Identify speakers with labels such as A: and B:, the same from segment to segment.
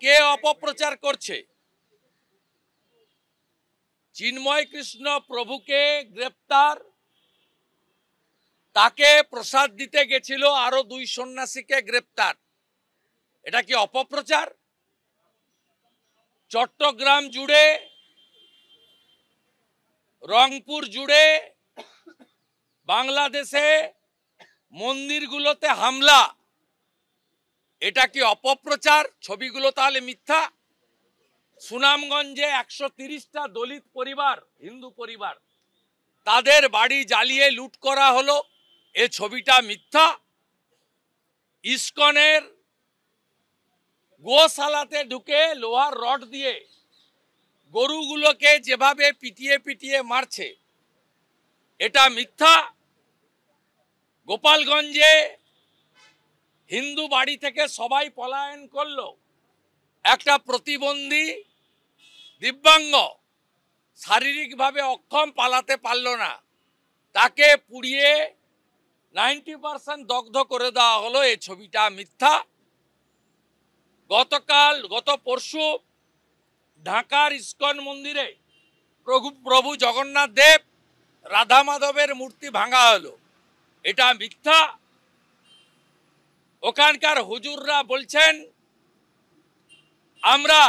A: কে অপপ্রচার করছে? চিন্ময় কৃষ্ণ প্রভুকে গ্রেপ্তার, তাকে প্রসাদ দিতে গেছিল, আরো 2 সন্ন্যাসীকে গ্রেপ্তার। এটা কি অপপ্রচার? চট্টগ্রাম জুড়ে, রংপুর জুড়ে, বাংলাদেশে মন্দিরগুলোতে হামলা, এটা কি অপপ্রচার? ছবিগুলো তাহলে মিথ্যা? সুনামগঞ্জে 130টা দলিত পরিবার, হিন্দু পরিবার, তাদের বাড়ি জ্বালিয়ে লুট করা হলো, এ ছবিটা মিথ্যা? ইসকনের গোশালাতে ঢুকে লোহার রড দিয়ে গরুগুলোকে যেভাবে পিটিয়ে পিটিয়ে মারছে, এটা মিথ্যা? গোপালগঞ্জে হিন্দু বাড়ি থেকে সবাই পলায়ন করলো, একটা প্রতিবন্ধী দিব্যাঙ্গ শারীরিকভাবে অক্ষম পালাতে পারল না, তাকে পুড়িয়ে 90% দগ্ধ করে দেওয়া হলো, এই ছবিটা মিথ্যা? গত পরশু ঢাকার ইস্কন মন্দিরে প্রভু জগন্নাথ দেব, রাধা মাধবের মূর্তি ভাঙা হলো, এটা মিথ্যা? ওখানকার হুজুররা বলছেন আমরা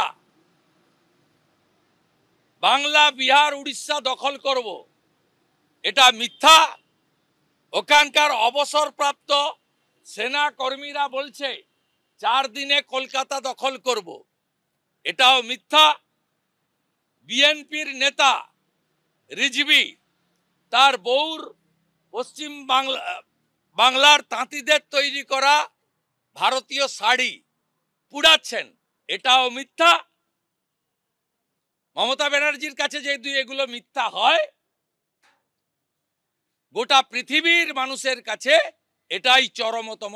A: বাংলা, বিহার, উড়িষ্যা দখল করব, এটা মিথ্যা? ওখানকার অবসরপ্রাপ্ত সেনা কর্মীরা বলছে 4 দিনে কলকাতা দখল করব, এটাও মিথ্যা? বিএনপির নেতা রিজভী তার বউর পশ্চিম বাংলার তাঁতিদের তৈরি করা ভারতীয় শাড়ি পুড়াচ্ছেন, এটাও মিথ্যা? মমতা ব্যানার্জির কাছে যদি এগুলো মিথ্যা হয়, গোটা পৃথিবীর মানুষের কাছে এটাই চরমতম